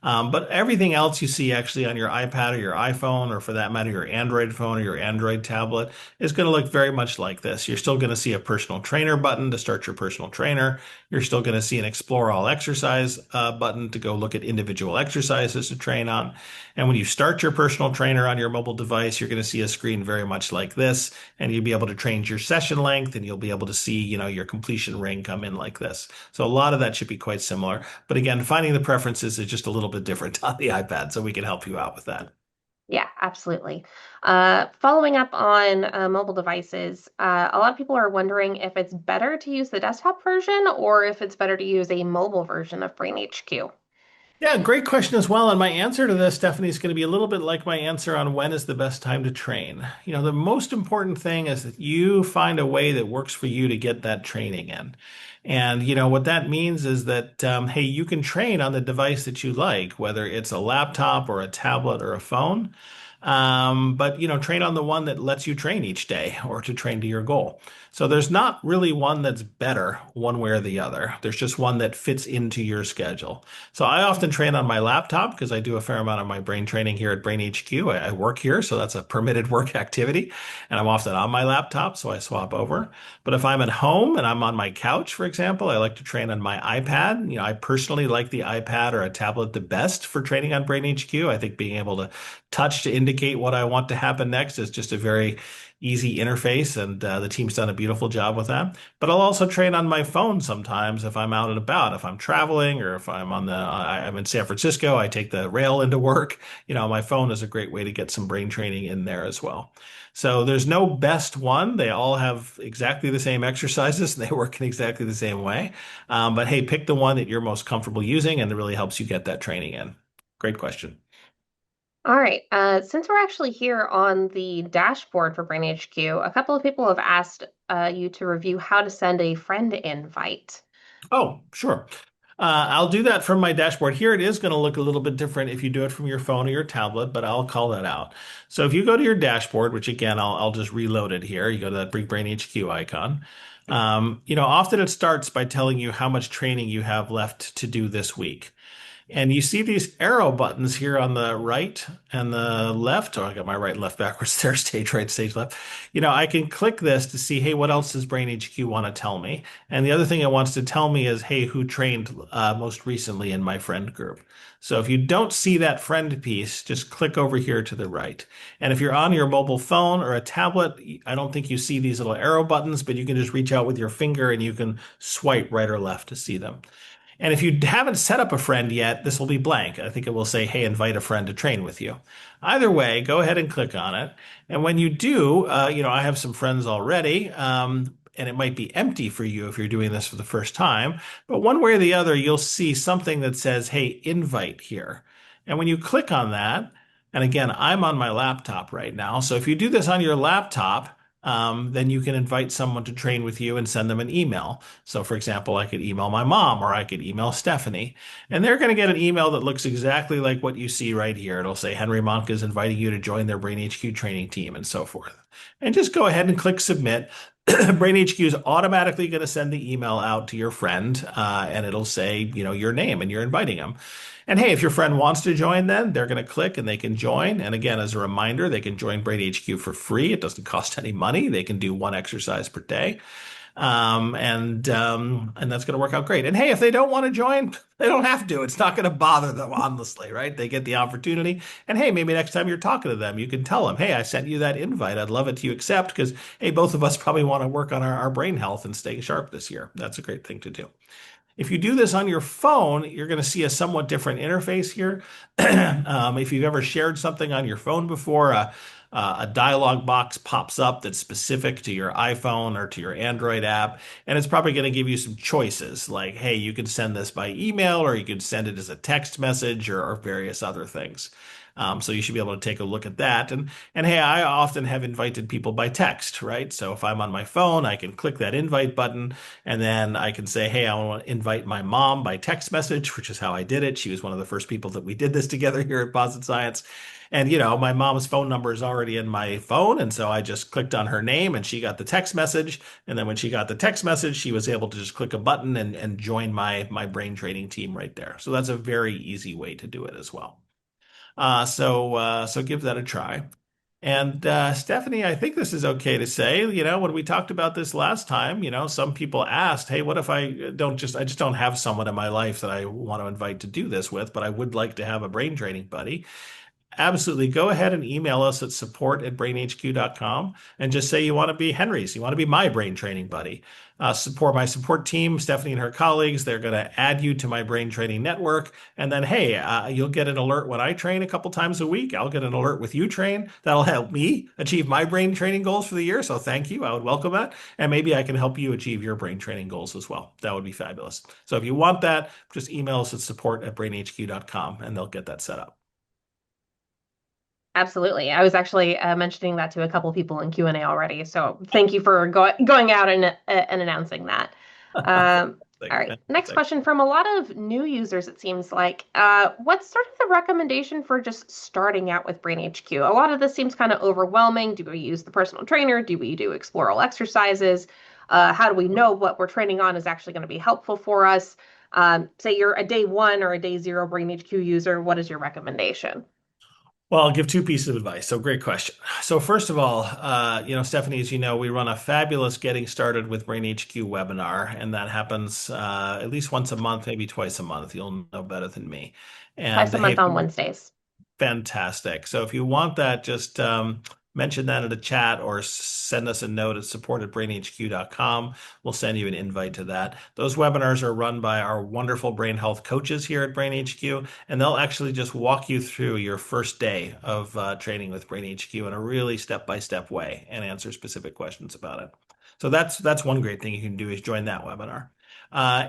But everything else you see actually on your iPad or your iPhone, or for that matter, your Android phone or your Android tablet, is going to look very much like this. You're still going to see a personal trainer button to start your personal trainer. You're still going to see an explore all exercise button to go look at individual exercises to train on. And when you start your personal trainer on your mobile device, you're going to see a screen very much like this, and you'll be able to change your session length, and you'll be able to see, your completion ring come in like this. So a lot of that should be quite similar. But again, finding the preferences is just a little bit different on the iPad, so we can help you out with that. Yeah, absolutely. Following up on mobile devices, a lot of people are wondering if it's better to use the desktop version or if it's better to use a mobile version of BrainHQ. Yeah, great question as well. And my answer to this, Stephanie, is going to be a little bit like my answer on when is the best time to train. The most important thing is that you find a way that works for you to get that training in. And, what that means is that, hey, you can train on the device that you like, whether it's a laptop or a tablet or a phone. But train on the one that lets you train each day or to train to your goal. So there's not really one that's better one way or the other. There's just one that fits into your schedule. So I often train on my laptop because I do a fair amount of my brain training here at BrainHQ. I work here, so that's a permitted work activity, and I'm often on my laptop, so I swap over. But if I'm at home and I'm on my couch, for example, I like to train on my iPad. I personally like the iPad or a tablet the best for training on BrainHQ. I think being able to touch to indicate what I want to happen next is just a very easy interface, and the team's done a beautiful job with that. But I'll also train on my phone sometimes if I'm out and about, if I'm traveling, or if I'm in San Francisco, I take the rail into work. My phone is a great way to get some brain training in there as well. So there's no best one. They all have exactly the same exercises. They work in exactly the same way. But hey, pick the one that you're most comfortable using and it really helps you get that training in. Great question. All right. Since we're actually here on the dashboard for BrainHQ, a couple of people have asked you to review how to send a friend invite. Oh, sure. I'll do that from my dashboard. Here it is going to look a little bit different if you do it from your phone or your tablet, but I'll call that out. So if you go to your dashboard, which again, I'll just reload it here. You go to that Big Brain HQ icon. Often it starts by telling you how much training you have left to do this week. And you see these arrow buttons here on the right and the left. Oh, I got my right and left backwards there, stage right, stage left. I can click this to see, hey, what else does Brain HQ want to tell me? And the other thing it wants to tell me is, hey, who trained most recently in my friend group? So if you don't see that friend piece, just click over here to the right. And if you're on your mobile phone or a tablet, I don't think you see these little arrow buttons, but you can just reach out with your finger and you can swipe right or left to see them. And if you haven't set up a friend yet, this will be blank. I think it will say, hey, invite a friend to train with you. Either way, go ahead and click on it. And when you do, I have some friends already, and it might be empty for you if you're doing this for the first time. But one way or the other, you'll see something that says, hey, invite here. And when you click on that, and again, I'm on my laptop right now. So if you do this on your laptop, then you can invite someone to train with you and send them an email. So, for example, I could email my mom or I could email Stephanie, and they're going to get an email that looks exactly like what you see right here. It'll say Henry Monk is inviting you to join their Brain HQ training team and so forth. And just go ahead and click submit. Brain HQ is automatically going to send the email out to your friend, and it'll say, your name and you're inviting them. And hey, if your friend wants to join, then they're going to click and they can join. And again, as a reminder, they can join Brain HQ for free. It doesn't cost any money. They can do one exercise per day. And that's going to work out great. And hey, if they don't want to join, they don't have to. It's not going to bother them, honestly, right? They get the opportunity. And hey, maybe next time you're talking to them, you can tell them, hey, I sent you that invite. I'd love it to you accept because, hey, both of us probably want to work on our brain health and staying sharp this year. That's a great thing to do. If you do this on your phone, you're going to see a somewhat different interface here. If you've ever shared something on your phone before, a dialog box pops up that's specific to your iPhone or to your Android app, and it's probably going to give you some choices like, hey, you can send this by email or you can send it as a text message or various other things. So you should be able to take a look at that. And hey, I often have invited people by text, right? So if I'm on my phone, I can click that invite button and then I can say, hey, I want to invite my mom by text message, which is how I did it. She was one of the first people that we did this together here at Posit Science. And my mom's phone number is already in my phone, and so I just clicked on her name and she got the text message. And then when she got the text message, she was able to just click a button and join my brain training team right there. So that's a very easy way to do it as well. So give that a try. And Stephanie, I think this is okay to say, when we talked about this last time, some people asked, hey, what if I just don't have someone in my life that I want to invite to do this with, but I would like to have a brain training buddy. Absolutely. Go ahead and email us at support@brainhq.com and just say you want to be Henry's. You want to be my brain training buddy. My support team, Stephanie and her colleagues, they're going to add you to my brain training network. And then, hey, you'll get an alert when I train a couple times a week. I'll get an alert with you train. That'll help me achieve my brain training goals for the year. So thank you. I would welcome that. And maybe I can help you achieve your brain training goals as well. That would be fabulous. So if you want that, just email us at support@brainhq.com and they'll get that set up. Absolutely. I was actually mentioning that to a couple people in Q&A already. So thank you for going out and announcing that. Um, All Fantastic. right. Next Fantastic. question from a lot of new users, it seems like. What's sort of the recommendation for just starting out with Brain HQ? A lot of this seems kind of overwhelming. Do we use the personal trainer? Do we do exploral exercises? How do we know what we're training on is actually going to be helpful for us? Say you're a day one or a day zero Brain HQ user. What is your recommendation? Well, I'll give two pieces of advice. So, great question. So, first of all, Stephanie, as you know, we run a fabulous Getting Started with Brain HQ webinar, and that happens at least once a month, maybe twice a month. You'll know better than me. And Twice a hey, month on Wednesdays. fantastic. So if you want that, just mention that in the chat or send us a note at support@brainhq.com. We'll send you an invite to that. Those webinars are run by our wonderful brain health coaches here at Brain HQ, and they'll actually just walk you through your first day of training with Brain HQ in a really step-by-step way and answer specific questions about it. So that's one great thing you can do is join that webinar.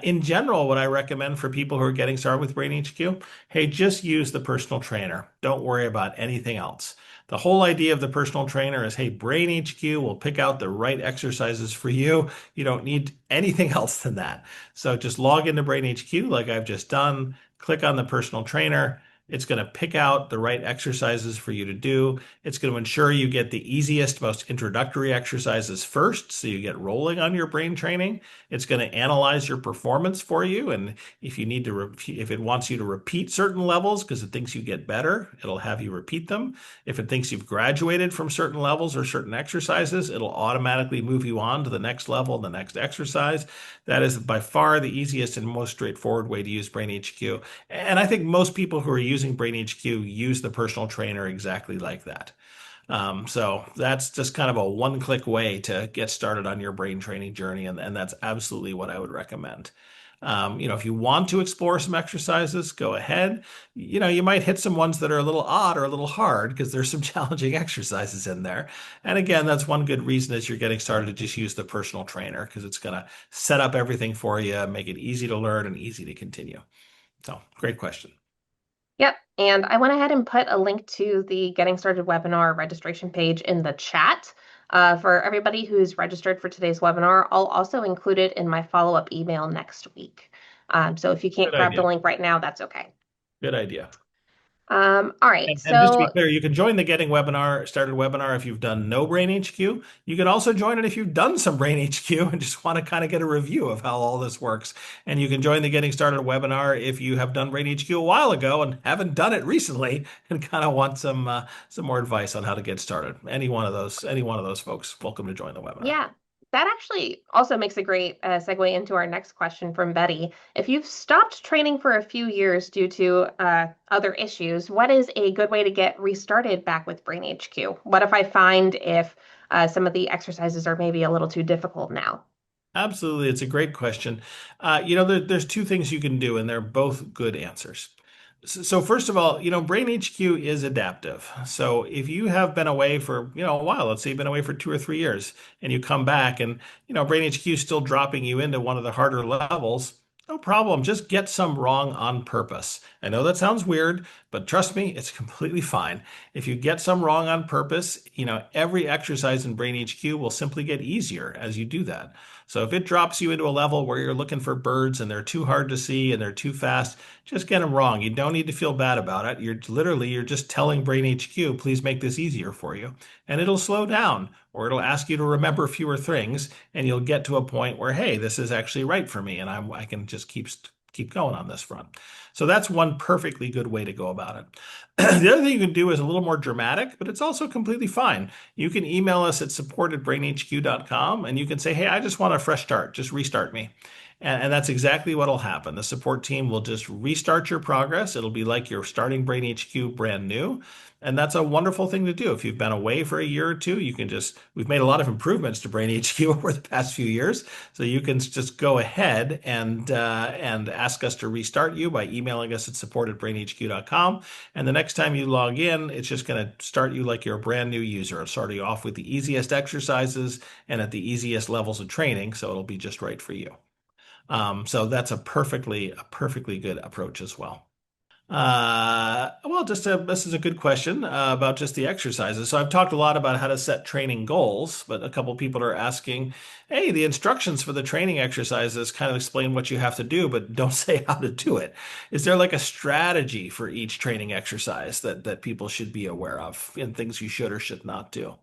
In general, what I recommend for people who are getting started with Brain HQ, hey, just use the personal trainer. Don't worry about anything else. The whole idea of the personal trainer is, hey, Brain HQ will pick out the right exercises for you. You don't need anything else than that. So just log into Brain HQ like I've just done, click on the personal trainer. It's going to pick out the right exercises for you to do. It's going to ensure you get the easiest, most introductory exercises first, so you get rolling on your brain training. It's going to analyze your performance for you, and if you need to repeat, if it wants you to repeat certain levels because it thinks you get better, it'll have you repeat them. If it thinks you've graduated from certain levels or certain exercises, it'll automatically move you on to the next level, the next exercise. That is by far the easiest and most straightforward way to use Brain HQ. And I think most people who are using Brain HQ use the personal trainer exactly like that. So that's just kind of a one-click way to get started on your brain training journey, and that's absolutely what I would recommend. If you want to explore some exercises, go ahead. You might hit some ones that are a little odd or a little hard because there's some challenging exercises in there. And again, that's one good reason as you're getting started to just use the personal trainer because it's going to set up everything for you, make it easy to learn and easy to continue. So, great question. Yep. And I went ahead and put a link to the Getting Started webinar registration page in the chat. For everybody who's registered for today's webinar, I'll also include it in my follow-up email next week. So if you can't Good grab the idea. link right now, that's okay. Good idea. All right. And just to be So clear, you can join the Getting Webinar Started webinar if you've done no Brain HQ. You can also join it if you've done some Brain HQ and just want to kind of get a review of how all this works. And you can join the Getting Started webinar if you have done Brain HQ a while ago and haven't done it recently and kind of want some more advice on how to get started. Any one of those folks, welcome to join the webinar. yeah, that actually also makes a great segue into our next question from Betty. If you've stopped training for a few years due to other issues, what is a good way to get restarted back with Brain HQ? What if I find if some of the exercises are maybe a little too difficult now? Absolutely. It's a great question. There's two things you can do, and they're both good answers. So first of all, Brain HQ is adaptive. So if you have been away for, a while, let's say you've been away for 2 or 3 years, and you come back and, Brain HQ is still dropping you into one of the harder levels, no problem. Just get some wrong on purpose. I know that sounds weird, but trust me, it's completely fine. If you get some wrong on purpose, every exercise in Brain HQ will simply get easier as you do that. So if it drops you into a level where you're looking for birds and they're too hard to see and they're too fast, just get them wrong. You don't need to feel bad about it. You're just telling Brain HQ, please make this easier for you. And it'll slow down or it'll ask you to remember fewer things and you'll get to a point where, hey, this is actually right for me and I can just keep going on this front. So that's one perfectly good way to go about it. The other thing you can do is a little more dramatic, but it's also completely fine. You can email us at support@brainhq.com and you can say, hey, I just want a fresh start. Just restart me. And that's exactly what will happen. The support team will just restart your progress. It'll be like you're starting Brain HQ brand new. And that's a wonderful thing to do. If you've been away for a year or two, we've made a lot of improvements to Brain HQ over the past few years. So you can just go ahead and ask us to restart you by emailing us at support@brainhq.com. And the next time you log in, it's just going to start you like you're a brand new user. It'll start you off with the easiest exercises and at the easiest levels of training. So it'll be just right for you. So that's a perfectly good approach as well. Well, this is a good question about just the exercises. So I've talked a lot about how to set training goals, but a couple people are asking, hey, the instructions for the training exercises kind of explain what you have to do, but don't say how to do it. Is there like a strategy for each training exercise that people should be aware of and things you should or should not do?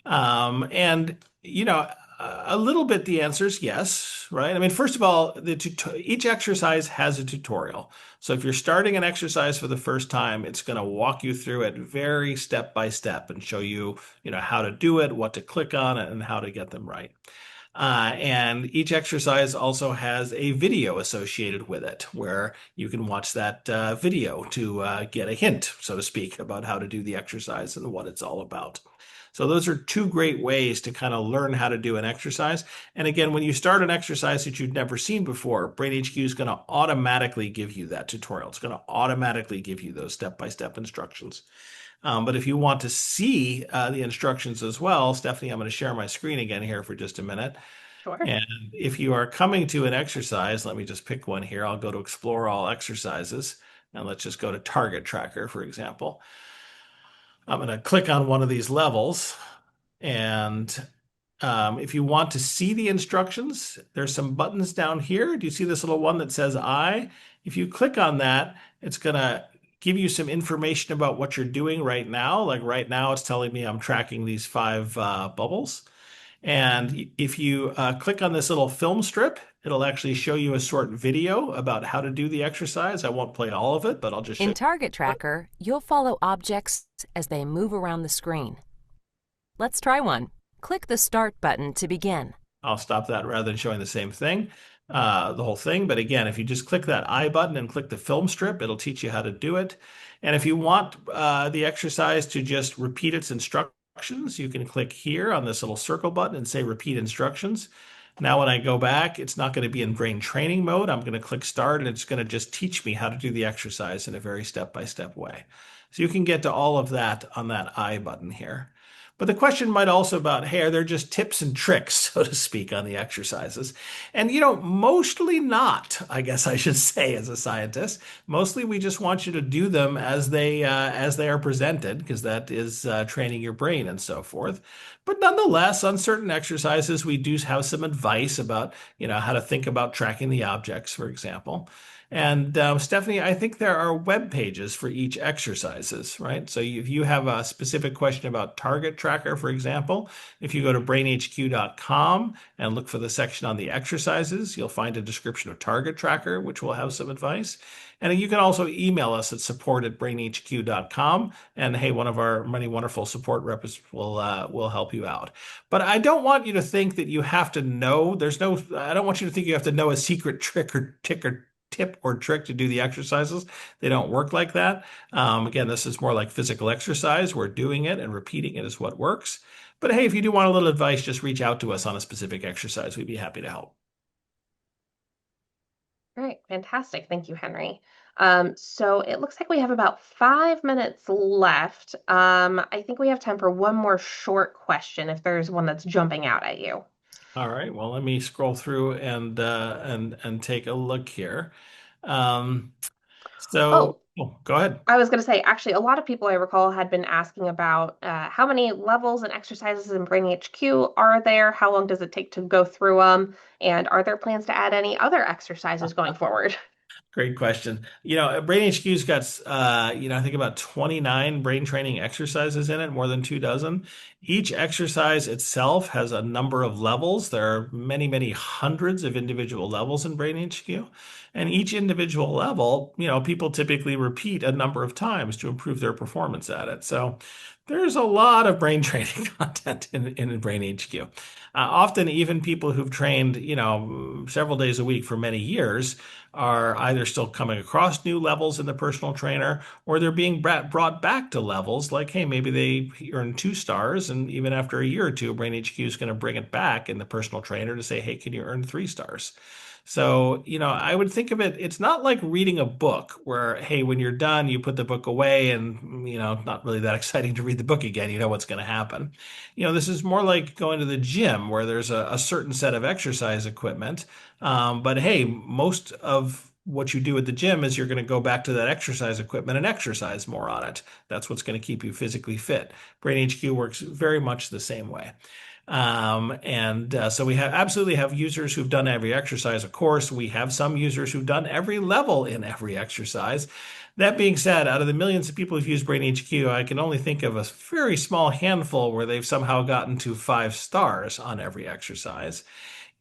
And you know, a little bit the answer is yes, right? I mean, first of all, each exercise has a tutorial. So if you're starting an exercise for the first time, it's going to walk you through it very step by step and show you, how to do it, what to click on, and how to get them right. And each exercise also has a video associated with it where you can watch that video to get a hint, so to speak, about how to do the exercise and what it's all about. So those are two great ways to kind of learn how to do an exercise. And again, when you start an exercise that you've never seen before, BrainHQ is going to automatically give you that tutorial. It's going to automatically give you those step-by-step instructions. But if you want to see the instructions as well, Stephanie, I'm going to share my screen again here for just a minute. Sure. And if you are coming to an exercise, let me just pick one here. I'll go to Explore All Exercises, and let's just go to Target Tracker, for example. I'm going to click on one of these levels, and if you want to see the instructions, there's some buttons down here. Do you see this little one that says I? If you click on that, it's going to give you some information about what you're doing right now. Like right now, it's telling me I'm tracking these five bubbles. And if you click on this little film strip, it'll actually show you a short video about how to do the exercise. I won't play all of it, but I'll just show In you. Target Tracker, you'll follow objects as they move around the screen. Let's try one. Click the Start button to begin. I'll stop that rather than showing the same thing, the whole thing. But again, if you just click that I button and click the film strip, it'll teach you how to do it. And if you want the exercise to just repeat its instructions, you can click here on this little circle button and say repeat instructions. Now, when I go back, it's not going to be in brain training mode. I'm going to click start and it's going to just teach me how to do the exercise in a very step-by-step way. So you can get to all of that on that I button here. But the question might also about, hey, are there just tips and tricks, so to speak, on the exercises? And, mostly not, I guess I should say as a scientist. Mostly we just want you to do them as they are presented, because that is training your brain and so forth. But nonetheless, on certain exercises, we do have some advice about, how to think about tracking the objects, for example. And Stephanie, I think there are web pages for each exercises, right? So if you have a specific question about target tracker, for example, if you go to brainhq.com and look for the section on the exercises, you'll find a description of target tracker, which will have some advice. And you can also email us at support@brainhq.com. And hey, one of our many wonderful support reps will help you out. But I don't want you to think that you have to know. I don't want you to think you have to know a secret trick or tip or trick to do the exercises. They don't work like that. Again, this is more like physical exercise where doing it and repeating it is what works. But hey, if you do want a little advice, just reach out to us on a specific exercise. We'd be happy to help. All right, fantastic. Thank you, Henry. So it looks like we have about 5 minutes left. I think we have time for one more short question if there's one that's jumping out at you. All right. Well, let me scroll through and take a look here. Um, Oh, Go ahead. I was going to say, actually, a lot of people I recall had been asking about how many levels and exercises in Brain HQ are there? How long does it take to go through them? And are there plans to add any other exercises going forward? Great question. Brain HQ's got, I think about 29 brain training exercises in it, more than 2 dozen. Each exercise itself has a number of levels. There are many, many hundreds of individual levels in Brain HQ. And each individual level, people typically repeat a number of times to improve their performance at it. So there's a lot of brain training content in Brain HQ. Often, even people who've trained, several days a week for many years are either still coming across new levels in the personal trainer or they're being brought back to levels like, hey, maybe they earn 2 stars. And even after a year or two, Brain HQ is going to bring it back in the personal trainer to say, hey, can you earn 3 stars? So, I would think of it, it's not like reading a book where, hey, when you're done, you put the book away and, not really that exciting to read the book again. You know what's going to happen. This is more like going to the gym where there's a certain set of exercise equipment. But hey, most of what you do at the gym is you're going to go back to that exercise equipment and exercise more on it. That's what's going to keep you physically fit. Brain HQ works very much the same way. So we have absolutely have users who've done every exercise. Of course, we have some users who've done every level in every exercise. That being said, out of the millions of people who've used Brain HQ, I can only think of a very small handful where they've somehow gotten to 5 stars on every exercise.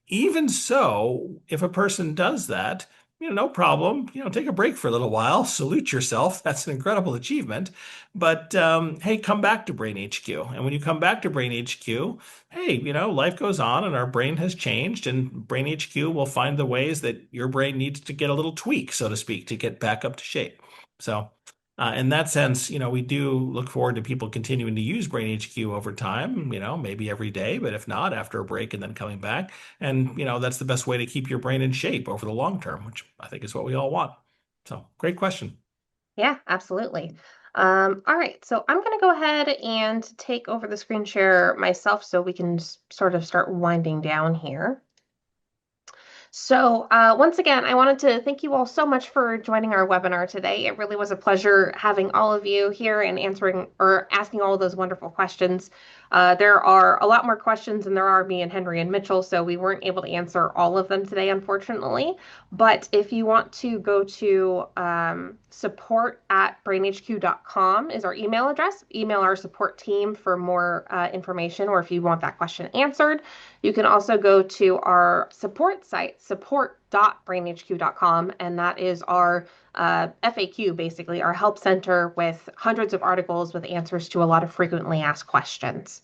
Even so, if a person does that, no problem. Take a break for a little while, salute yourself. That's an incredible achievement. But hey, come back to Brain HQ. And when you come back to Brain HQ, hey, life goes on and our brain has changed, and Brain HQ will find the ways that your brain needs to get a little tweak, so to speak, to get back up to shape. So, in that sense, we do look forward to people continuing to use Brain HQ over time, maybe every day, but if not, after a break and then coming back. And, that's the best way to keep your brain in shape over the long term, which I think is what we all want. So, great question. Yeah, absolutely. All right, so I'm going to go ahead and take over the screen share myself so we can sort of start winding down here. So once again, I wanted to thank you all so much for joining our webinar today. It really was a pleasure having all of you here and answering or asking all of those wonderful questions. There are a lot more questions than there are me and Henry and Mitchell, so we weren't able to answer all of them today, unfortunately. But if you want to go to support@brainhq.com is our email address. Email our support team for more information, or if you want that question answered. You can also go to our support site, support.brainhq.com, and that is our FAQ, basically, our help center with hundreds of articles with answers to a lot of frequently asked questions.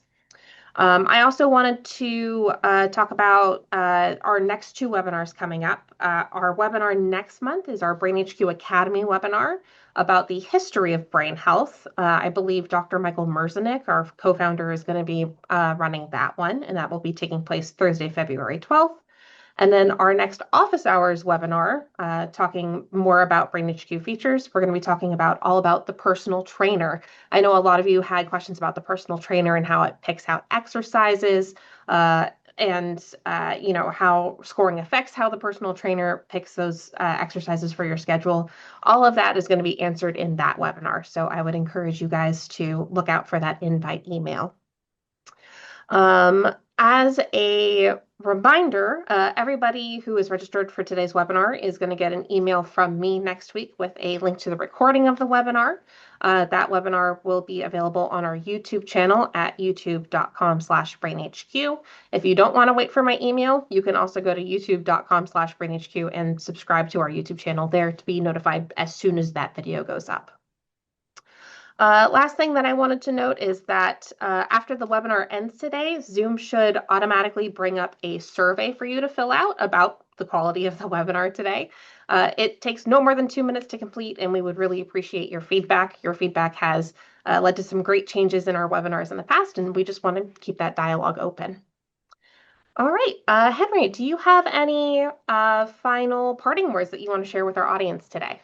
I also wanted to talk about our next 2 webinars coming up. Our webinar next month is our BrainHQ Academy webinar about the history of brain health. I believe Dr. Michael Merzenich, our co-founder, is going to be running that one, and that will be taking place Thursday, February 12th. And then our next office hours webinar, talking more about BrainHQ features, we're going to be talking all about the personal trainer. I know a lot of you had questions about the personal trainer and how it picks out exercises, and how scoring affects how the personal trainer picks those exercises for your schedule. All of that is going to be answered in that webinar. So I would encourage you guys to look out for that invite email. As a reminder, everybody who is registered for today's webinar is going to get an email from me next week with a link to the recording of the webinar. That webinar will be available on our YouTube channel at youtube.com/brainhq. If you don't want to wait for my email, you can also go to youtube.com/brainhq and subscribe to our YouTube channel there to be notified as soon as that video goes up. Last thing that I wanted to note is that after the webinar ends today, Zoom should automatically bring up a survey for you to fill out about the quality of the webinar today. It takes no more than 2 minutes to complete, and we would really appreciate your feedback. Your feedback has led to some great changes in our webinars in the past, and we just want to keep that dialogue open. All right, Henry, do you have any final parting words that you want to share with our audience today?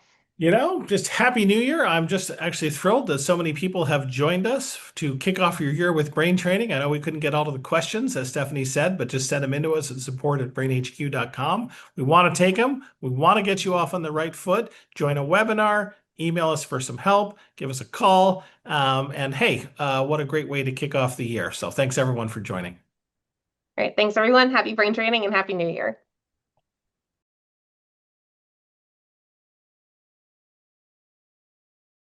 Just Happy New Year. I'm just actually thrilled that so many people have joined us to kick off your year with brain training. I know we couldn't get all of the questions, as Stephanie said, but just send them into us at support@brainhq.com. We want to take them. We want to get you off on the right foot. Join a webinar, email us for some help, give us a call. And hey, what a great way to kick off the year. So thanks everyone for joining. All right, thanks everyone. Happy brain training and Happy New Year.